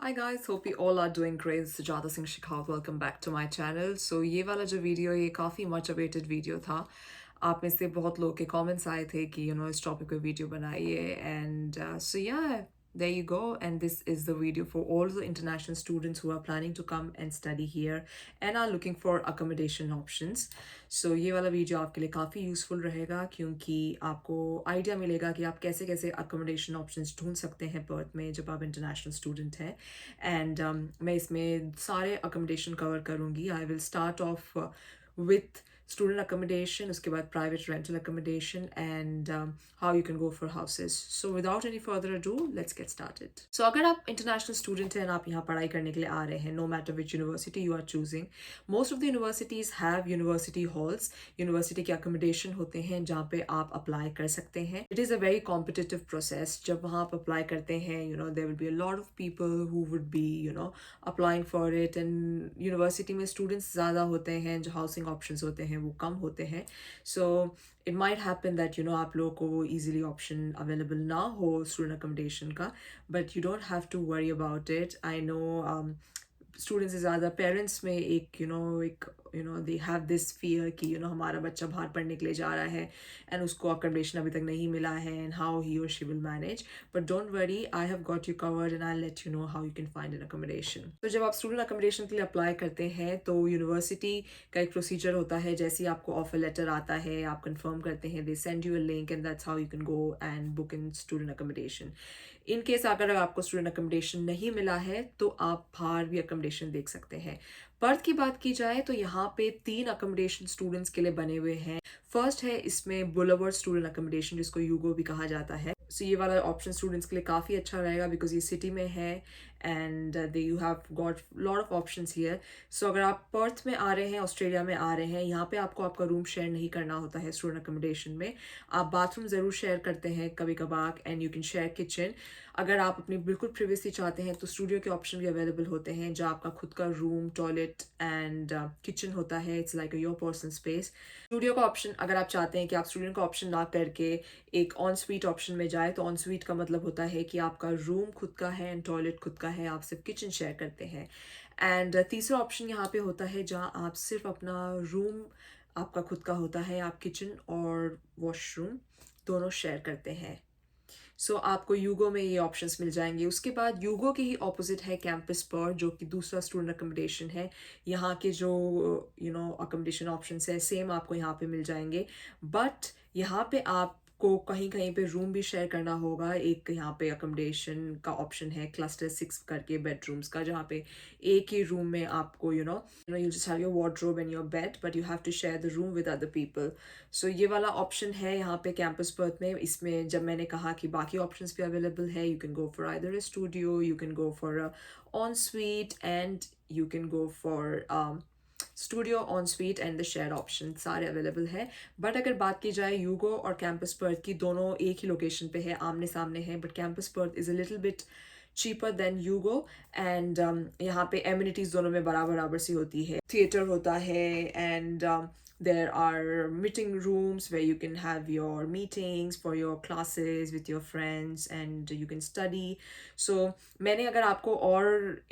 Hi guys, hope you all are doing great. This is Sujata Singh Shekhawat. Welcome back to my channel. So ये वाला जो video ये काफ़ी much awaited video था. आप में से बहुत लोग के कमेंट्स आए थे कि इस टॉपिक पे वीडियो बनाइए and so yeah, there you go. And this is the video for all the international students who are planning to come and study here and are looking for accommodation options. So ये वाला video आपके लिए काफ़ी useful रहेगा क्योंकि आपको idea मिलेगा कि आप कैसे कैसे accommodation options ढूंढ सकते हैं पर्थ में जब आप इंटरनेशनल स्टूडेंट हैं. एंड मैं इसमें सारे accommodation कवर करूँगी. I will start of with student accommodation, उसके बाद private rental accommodation and how you can go for houses. So without any further ado, let's get started. So अगर आप international student हैं, आप यहाँ पढ़ाई करने के लिए आ रहे हैं, no matter which university you are choosing, most of the universities have university halls. University के accommodation होते हैं जहाँ पे आप apply कर सकते हैं. It is a very competitive process. जब वहाँ आप apply करते हैं, there will be a lot of people who would be, applying for it and university में students ज़्यादा होते हैं, जो housing options होते हैं वो कम होते हैं. So it might happen that आप लोगों को वो easily option available ना हो student accommodation का, but you don't have to worry about it. I know students से ज़्यादा पेरेंट्स में एक दे हैव दिस फियर कि हमारा बच्चा बाहर पढ़ने के लिए जा रहा है एंड उसको अकोमोडेशन अभी तक नहीं मिला है एंड हाउ ही और she will manage. But don't worry, I have got you covered and I let you know how you can find N accommodation. तो जब आप स्टूडेंट अकोमोडेशन के लिए अप्लाई करते हैं तो यूनिवर्सिटी का एक प्रोसीजर होता है. जैसे ही आपको ऑफर लेटर आता है, आप कंफर्म करते हैं, they send you a link and that's how you can go and book in student accommodation. In case अगर आपको स्टूडेंट अकोमोडेशन नहीं मिला है तो आप बाहर भी अकोमोडेशन देख सकते हैं. पर्थ की बात की जाए तो यहाँ पे 3 अकोमोडेशन स्टूडेंट्स के लिए बने हुए हैं. फर्स्ट है इसमें बुलेवर्ड स्टूडेंट अकोमोडेशन, जिसको यूगो भी कहा जाता है. सो ये वाला ऑप्शन स्टूडेंट्स के लिए काफ़ी अच्छा रहेगा बिकॉज ये सिटी में है and they you have got lot of options here. So अगर आप पर्थ में आ रहे हैं, ऑस्ट्रेलिया में आ रहे हैं, यहाँ पे आपको आपका रूम शेयर नहीं करना होता है स्टूडेंट अकोमोडेशन में. आप बाथरूम ज़रूर शेयर करते हैं कभी कभार and you can share kitchen. अगर आप अपनी बिल्कुल प्रिवेसी चाहते हैं तो स्टूडियो के ऑप्शन भी अवेलेबल होते हैं जहाँ आपका खुद का रूम, टॉयलेट एंड किचन होता है. It's like your personal space. Studio का ऑप्शन अगर आप चाहते हैं कि आप स्टूडियो का ऑप्शन ना करके एक ऑन स्वीट ऑप्शन में जाए, तो ऑन स्वीट का मतलब होता है कि आपका रूम खुद का है एंड टॉयलेट खुद का है, आप सिर्फ किचन शेयर करते हैं. एंड तीसरा ऑप्शन यहाँ पे होता है जहाँ आप सिर्फ अपना रूम आपका खुद का होता है, आप किचन और वॉशरूम दोनों शेयर करते हैं. सो आपको यूगो में ये ऑप्शंस मिल जाएंगे. उसके बाद यूगो के ही ऑपोजिट है कैंपस पर, जो कि दूसरा स्टूडेंट अकोमोडेशन है. यहाँ के जो अकोमोडेशन ऑप्शंस है सेम आपको यहाँ पे मिल जाएंगे, बट यहाँ पे आपको कहीं कहीं पे रूम भी शेयर करना होगा. एक यहाँ पे अकोमोडेशन का ऑप्शन है क्लस्टर 6 करके बेडरूम्स का, जहाँ पे एक ही रूम में आपको you just have your wardrobe and your bed, but you have to share the room with other people. So ये वाला ऑप्शन है यहाँ पे कैंपस पर्थ में. इसमें जब मैंने कहा कि बाकी ऑप्शंस भी अवेलेबल है, you can go for either a studio, you can go for a on sweet and you can go for studio, on sweet and the share option सारे अवेलेबल है. बट अगर बात की जाए यूगो और कैंपस पर्थ की, दोनों एक ही लोकेशन पे है, आमने सामने है, but campus Perth is a little bit cheaper than Yugo and यहाँ पे amenities दोनों में बराबर बराबर सी होती है. थिएटर होता है and there are meeting rooms where you can have your meetings for your classes with your friends and you can study. So मैंने अगर आपको और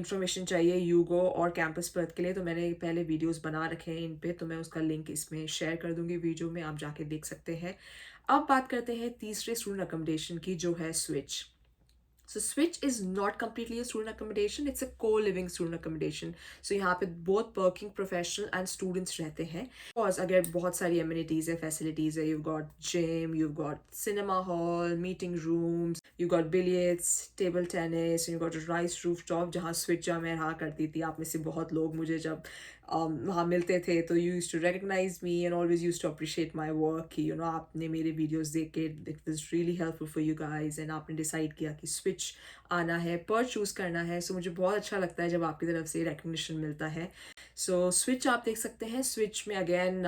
information चाहिए Yugo और campus पर्थ के लिए तो मैंने पहले videos बना रखे हैं इन पे, तो मैं उसका link इसमें share कर दूंगी वीडियो में, आप जाके देख सकते हैं. अब बात करते हैं तीसरे student accommodation की, जो है Switch. So Switch is not completely a student accommodation, it's a co-living student accommodation. So यहाँ पे both working professional and students रहते हैं. Of course, अगर बहुत सारी amenities है, facilities है, you've got gym, you've got cinema hall, meeting rooms, you've got billiards, table tennis, and you've got a rice rooftop जहाँ Switch जहाँ मैं रहा करती थी. आप में से बहुत लोग मुझे जब वहाँ मिलते थे तो you used to recognize me and always used to appreciate my work कि आपने मेरे videos देख के it was really helpful for you guys and आपने decide किया कि Switch आना है, पर चूज़ करना है. सो मुझे बहुत अच्छा लगता है जब आपकी तरफ से रिकग्निशन मिलता है. सो स्विच आप देख सकते हैं. स्विच में अगेन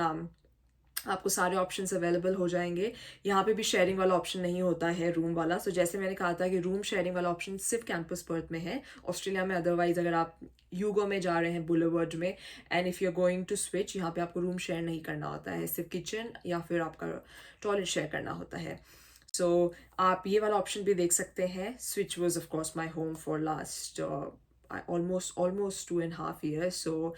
आपको सारे ऑप्शंस अवेलेबल हो जाएंगे. यहाँ पे भी शेयरिंग वाला ऑप्शन नहीं होता है, रूम वाला. सो जैसे मैंने कहा था कि रूम शेयरिंग वाला ऑप्शन सिर्फ कैंपस पर्थ में है ऑस्ट्रेलिया में. अदरवाइज अगर आप यूगो में जा रहे हैं, बुलेवर्ड में, and if you are going to switch, यहाँ पे आपको रूम शेयर नहीं करना होता है, सिर्फ किचन या फिर आपका टॉयलेट शेयर करना होता है. सो आप ये वाला ऑप्शन भी देख सकते हैं. Switch was of course my home for last almost 2.5 years. So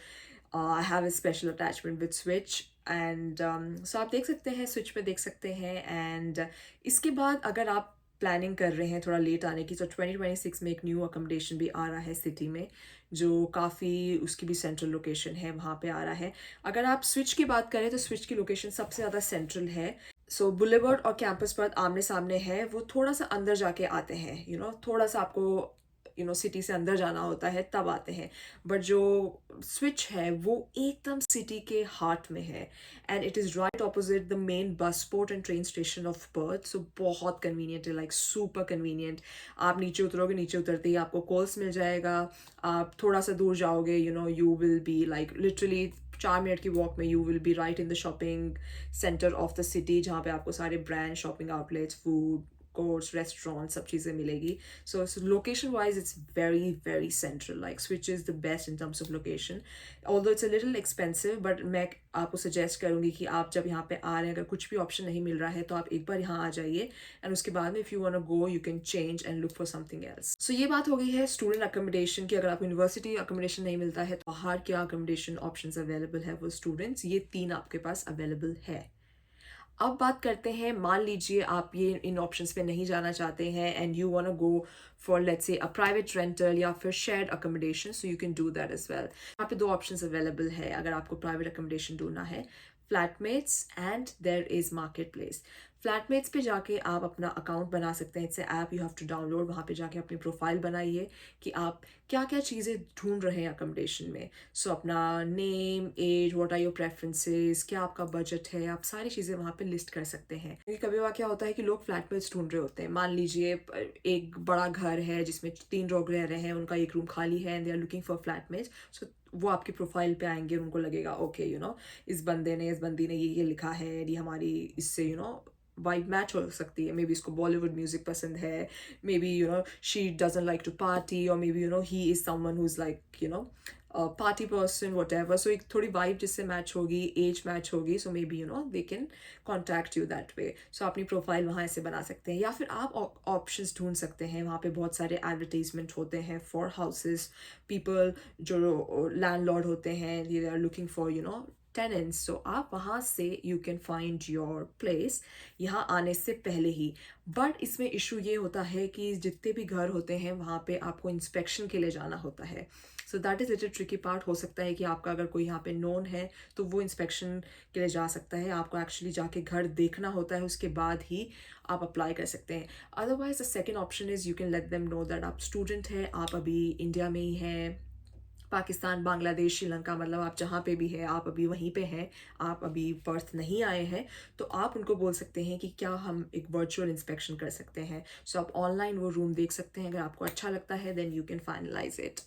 I have a special attachment with Switch. And so आप देख सकते हैं, स्विच पे देख सकते हैं. एंड इसके बाद अगर आप प्लानिंग कर रहे हैं थोड़ा लेट आने की, तो 2026 में एक न्यू अकोमोडेशन भी आ रहा है सिटी में, जो काफ़ी उसकी भी सेंट्रल लोकेशन है, वहाँ पे आ रहा है. अगर आप स्विच की बात करें तो स्विच की लोकेशन सबसे ज़्यादा सेंट्रल है. सो बुलेवर्ड और कैंपस पर आमने सामने है. वो थोड़ा सा अंदर जाके आते हैं, थोड़ा सा आपको सिटी से अंदर जाना होता है तब आते हैं. बट जो स्विच है वो एकदम सिटी के हार्ट में है. And it is right opposite the main bus spot and train station of Perth. So बहुत कन्वीनियंट है, लाइक सुपर कन्वीनियंट. आप नीचे उतरोगे, नीचे उतरते ही आपको कोल्स मिल जाएगा. आप थोड़ा सा दूर जाओगे, you will be like literally 4 minute की वॉक में you will be right in the shopping centre of the city, जहाँ पे आपको सारे brand, shopping outlets, food courts, restaurant, सब चीज़ें मिलेगी. सो location wise it's very very central. Like switch is the best in terms of location. Although it's a little expensive, but मैं आपको suggest करूँगी कि आप जब यहाँ पे आ रहे हैं, अगर कुछ भी ऑप्शन नहीं मिल रहा है तो आप एक बार यहाँ आ जाइए. एंड उसके बाद में if you want to go you can change and look for something else. So ये बात हो गई है स्टूडेंट अकोमोडेशन की. अगर आपको यूनिवर्सिटी अकोमोडेशन नहीं मिलता है तो बाहर क्या अकोमोडेशन ऑप्शन अवेलेबल है वो स्टूडेंट्स, ये 3 आपके पास अवेलेबल है. अब बात करते हैं, मान लीजिए आप ये इन ऑप्शंस पे नहीं जाना चाहते हैं and you want to go for let's say a private rental या फिर shared accommodation, so you can do that as well. यहाँ पे 2 ऑप्शंस अवेलेबल है अगर आपको प्राइवेट अकोमोडेशन ढूंढना है. Flatmates and there is market place. Flatmates पे जाके आप अपना अकाउंट बना सकते हैं. It's app you have to download. वहाँ पे जाके अपनी प्रोफाइल बनाइए कि आप क्या क्या चीज़ें ढूंढ रहे हैं अकोमोडेशन में. सो अपना name, age, what are your preferences, क्या आपका बजट है, आप सारी चीज़ें वहाँ पे लिस्ट कर सकते हैं. क्योंकि कभी बार क्या होता है कि लोग फ्लैटमेट्स ढूंढ रहे होते हैं. मान लीजिए एक बड़ा घर है जिसमें 3 लोग रह रहे हैं, उनका एक रूम खाली है and they are looking for flatmates. So वो आपकी प्रोफाइल पे आएंगे और उनको लगेगा ओके इस बंदी ने ये लिखा है, ये हमारी इससे वाइब मैच हो सकती है. मे बी इसको बॉलीवुड म्यूजिक पसंद है, maybe she doesn't like to party, और maybe he is someone who is like party person, whatever. So एक थोड़ी वाइब जिससे मैच होगी, एज मैच होगी. So maybe they can contact you that way. So अपनी profile वहाँ ऐसे बना सकते हैं. या फिर आप ऑप्शंस ढूंढ सकते हैं. वहाँ पे बहुत सारे एडवर्टीजमेंट होते हैं फॉर हाउसेस. पीपल जो लैंडलॉर्ड होते हैं, they are looking for tenants. So आप वहाँ से you can find your place यहाँ आने से पहले ही. बट इसमें इशू ये होता है कि जितने भी घर होते हैं वहाँ पे आपको इंस्पेक्शन के लिए जाना होता है. So that is little tricky part. हो सकता है कि आपका अगर कोई यहाँ पे नोन है तो वो इंस्पेक्शन के लिए जा सकता है. आपको एक्चुअली जाके घर देखना होता है, उसके बाद ही आप अप्लाई कर सकते हैं. Otherwise the second option is you can let them know that आप स्टूडेंट हैं, आप अभी इंडिया में ही हैं, पाकिस्तान, बांग्लादेश, श्रीलंका, मतलब आप जहाँ पे भी हैं आप अभी वहीं पे हैं, आप अभी पर्थ नहीं आए हैं. तो आप उनको बोल सकते हैं कि क्या हम एक वर्चुअल इंस्पेक्शन कर सकते हैं. सो आप ऑनलाइन वो रूम देख सकते हैं. अगर आपको अच्छा लगता है then you can finalise it.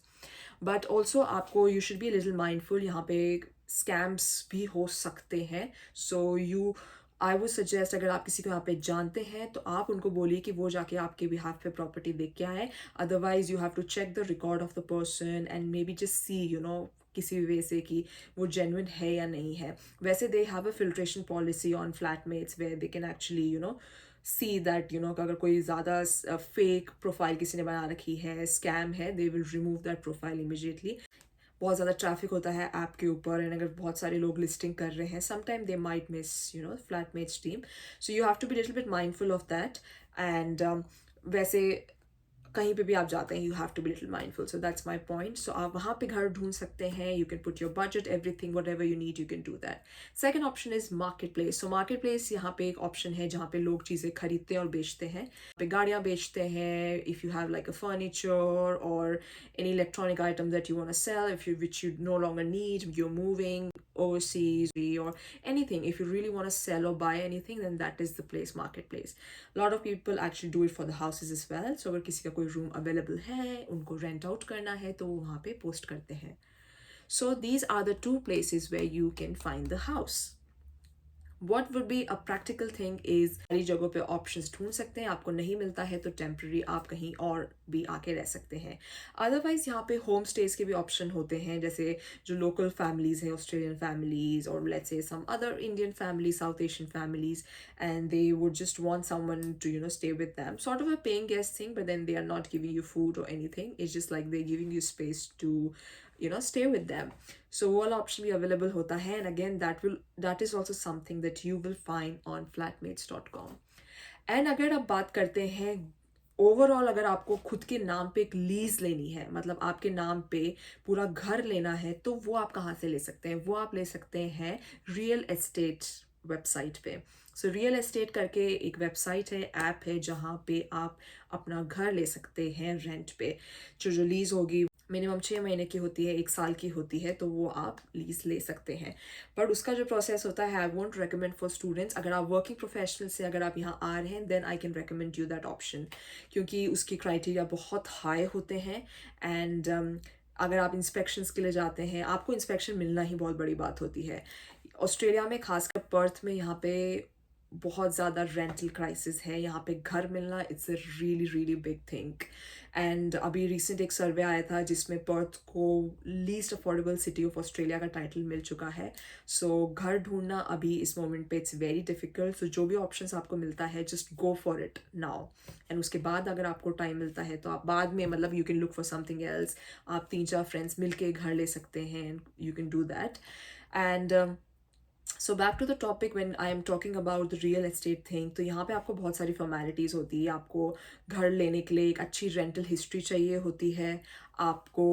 But also आपको you should be little mindful. यहाँ पे स्कैम्स भी हो सकते हैं. So you I would suggest, अगर आप किसी को यहाँ पे जानते हैं तो आप उनको बोलिए कि वो जाके आपके बिहाफ पे प्रॉपर्टी देख के आए. Otherwise you have to check the record of the person and may be just see किसी भी वे से कि वो जेन्युइन है या नहीं है. वैसे they have a filtration policy on flatmates where they can actually see that अगर कोई ज़्यादा फेक प्रोफाइल किसी ने बना रखी है, स्कैम है, they will remove that profile immediately. बहुत ज़्यादा ट्रैफिक होता है ऐप के ऊपर एंड अगर बहुत सारे लोग लिस्टिंग कर रहे हैं, sometime they might miss flatmates team. So you have to be little bit mindful of that. And वैसे कहीं पे भी आप जाते हैं you have to be little mindful. So that's my point. So आप वहाँ पे घर ढूंढ सकते हैं. You can put your budget, everything, whatever you need, you can do that. Second option is market place. So market place यहाँ पे एक ऑप्शन है जहाँ पे लोग चीज़ें खरीदते हैं और बेचते हैं. यहाँ पे गाड़ियाँ बेचते हैं. If you have like a furniture और any electronic item that you want to sell, which you no longer need, you're moving overseas or anything, if you really want to sell or buy anything, then that is the place, marketplace. A lot of people actually do it for the houses as well. So अगर किसी का कोई room available है, उनको rent out करना है तो वो वहाँ पे post करते हैं. So these are the 2 places where you can find the house. What would be a practical thing is सारी जगहों पे options ढूंढ सकते हैं, आपको नहीं मिलता है तो temporary आप कहीं और भी आके रह सकते हैं. Otherwise यहाँ पे होम स्टेज के भी ऑप्शन होते हैं, जैसे जो लोकल फैमिलीज हैं, ऑस्ट्रेलियन फैमिलीज और let's say some other Indian family, South Asian families, and they would just want someone to stay with them, sort of a paying guest thing, but then they are not giving you food or anything. It's just like they're giving you space to stay with them. So वो वाला option भी available होता है, and again that is also something that you will find on flatmates.com. And अगर आप बात करते हैं ओवरऑल, अगर आपको खुद के नाम पे एक लीज लेनी है, मतलब आपके नाम पे पूरा घर लेना है, तो वो आप कहाँ से ले सकते हैं? वो आप ले सकते हैं रियल एस्टेट वेबसाइट पे. सो रियल एस्टेट करके एक वेबसाइट है, ऐप है, जहाँ पे आप अपना घर ले सकते हैं रेंट पे. जो लीज होगी मिनिमम 6 महीने की होती है, 1 साल की होती है, तो वो आप लीज ले सकते हैं. बट उसका जो प्रोसेस होता है, I won't recommend for students. अगर आप वर्किंग प्रोफेशनल से अगर आप यहाँ आ रहे हैं, then I can recommend you that option, क्योंकि उसकी क्राइटेरिया बहुत हाई होते हैं. एंड अगर आप इंस्पेक्शंस के लिए जाते हैं, आपको इंस्पेक्शन मिलना ही बहुत बड़ी बात होती है. ऑस्ट्रेलिया में खासकर पर्थ में यहाँ पे बहुत ज़्यादा रेंटल क्राइसिस है. यहाँ पे घर मिलना it's a really really big thing. And अभी रिसेंट एक सर्वे आया था जिसमें पर्थ को least affordable city of Australia का टाइटल मिल चुका है. सो घर ढूंढना अभी इस मोमेंट पे इट्स वेरी डिफिकल्ट. सो जो भी ऑप्शंस आपको मिलता है, just go for it now. And उसके बाद अगर आपको टाइम मिलता है तो आप बाद में, मतलब you can look for something else. आप 3-4 फ्रेंड्स मिल के घर ले सकते हैं, you can do that. And so back to the topic, when I am talking about the real estate thing, तो यहाँ पे आपको बहुत सारी फॉर्मेलिटीज़ होती है. आपको घर लेने के लिए एक अच्छी रेंटल हिस्ट्री चाहिए होती है. आपको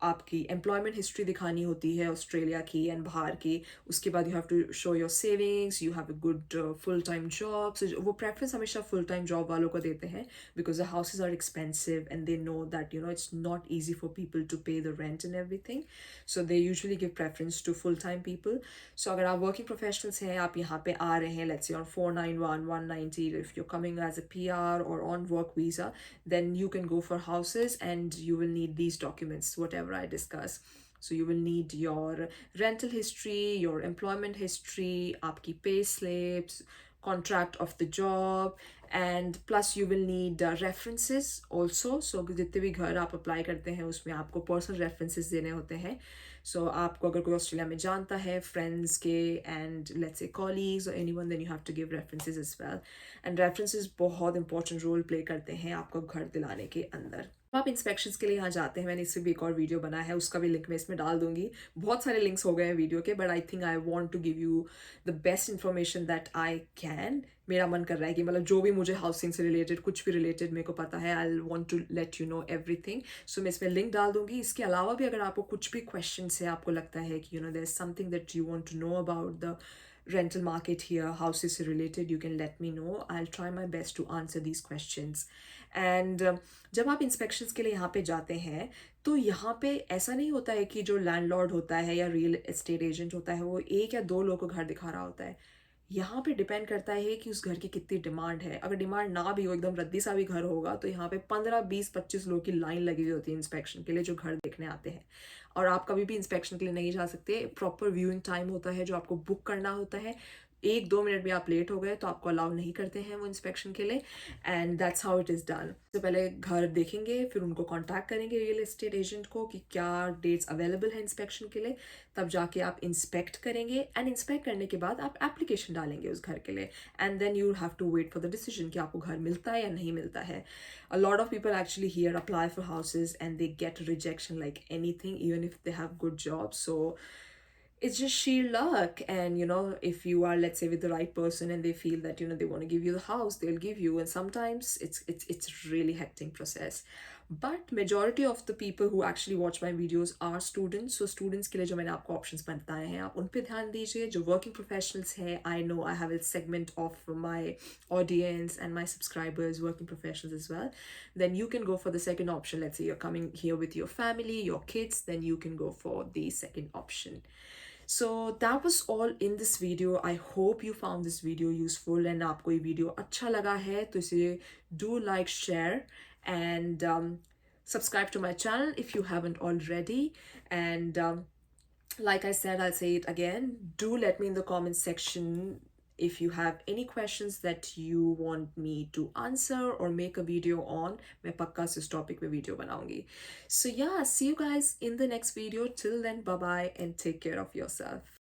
आपकी एम्प्लॉयमेंट हिस्ट्री दिखानी होती है ऑस्ट्रेलिया की एंड बाहर की. उसके बाद you have to show your savings, you have a good full time job. So वो प्रेफरेंस हमेशा फुल टाइम जॉब वालों को देते हैं, because the houses are expensive and they know that it's not easy for people to pay the rent and everything. So they usually give preference to full time people. So अगर आप working professionals हैं, आप यहाँ पे आ रहे हैं, let's say on 491 190, if you're coming as a PR or on work visa, then you can go for houses and you will need these documents, whatever I discuss. So you will need your rental history, your employment history, आपकी pay slips, contract of the job, and plus you will need references also. So जितने भी घर आप apply करते हैं उसमें आपको personal references देने होते हैं. सो आपको अगर कोई ऑस्ट्रेलिया में जानता है, फ्रेंड्स के एंड लेट्स से कॉलीग्स और anyone, then you have to give references as well. And references बहुत इंपॉर्टेंट रोल प्ले करते हैं आपको घर दिलाने के अंदर. आप इंस्पेक्शंस के लिए यहाँ जाते हैं, मैंने इससे भी एक और वीडियो बनाया है, उसका भी लिंक मैं इसमें डाल दूंगी. बहुत सारे लिंक्स हो गए हैं वीडियो के, but I think I want to give you the best information that I can. मेरा मन कर रहा है कि मतलब जो भी मुझे हाउसिंग से रिलेटेड, कुछ भी रिलेटेड मेरे को पता है, I want to let you know everything. So मैं इसमें लिंक डाल दूंगी. इसके अलावा भी अगर आपको कुछ भी क्वेश्चन है, आपको लगता है कि there is something that you want to know about the rental market here, houses related, you can let me know. I'll try my best to answer these questions. And जब आप इंस्पेक्शंस के लिए यहाँ पे जाते हैं, तो यहाँ पे ऐसा नहीं होता है कि जो लैंडलॉर्ड होता है या रियल एस्टेट एजेंट होता है वो 1 या 2 लोगों को घर दिखा रहा होता है. यहाँ पे डिपेंड करता है कि उस घर की कितनी डिमांड है. अगर डिमांड ना भी हो, एकदम रद्दी सा भी घर होगा, तो यहाँ पे 15-20-25 लोग की लाइन लगी हुई होती है इंस्पेक्शन के लिए, जो घर देखने आते हैं. और आप कभी भी इंस्पेक्शन के लिए नहीं जा सकते. प्रॉपर व्यूइंग टाइम होता है जो आपको बुक करना होता है. 1-2 मिनट भी आप लेट हो गए तो आपको अलाउ नहीं करते हैं वो इंस्पेक्शन के लिए. And that's how it is done. तो पहले घर देखेंगे, फिर उनको कॉन्टैक्ट करेंगे रियल एस्टेट एजेंट को कि क्या डेट्स अवेलेबल है इंस्पेक्शन के लिए. तब जाके आप इंस्पेक्ट करेंगे, एंड इंस्पेक्ट करने के बाद आप एप्लीकेशन डालेंगे उस घर के लिए. And then you have to wait for the decision कि आपको घर मिलता है या नहीं मिलता है. A lot of people actually here apply for houses and they get rejection like anything, even if they have good jobs. So it's just sheer luck. And if you are, let's say, with the right person and they feel that they want to give you the house, they'll give you. And sometimes it's really hectic process. But majority of the people who actually watch my videos are students. So students के लिए जो मैंने आपको options बताए हैं, आप उन पे ध्यान दीजिए. जो working professionals हैं, I know I have a segment of my audience and my subscribers working professionals as well. Then you can go for the second option. Let's say you're coming here with your family, your kids, then you can go for the second option. So that was all in this video. I hope you found this video useful. And आपको ये video अच्छा लगा है तो इसे do like, share, and subscribe to my channel if you haven't already. And like I said, I'll say it again, do let me in the comments section If you have any questions that you want me to answer or make a video on, मैं पक्का से इस topic पे video बनाऊंगी. So yeah, see you guys in the next video. Till then, bye bye and take care of yourself.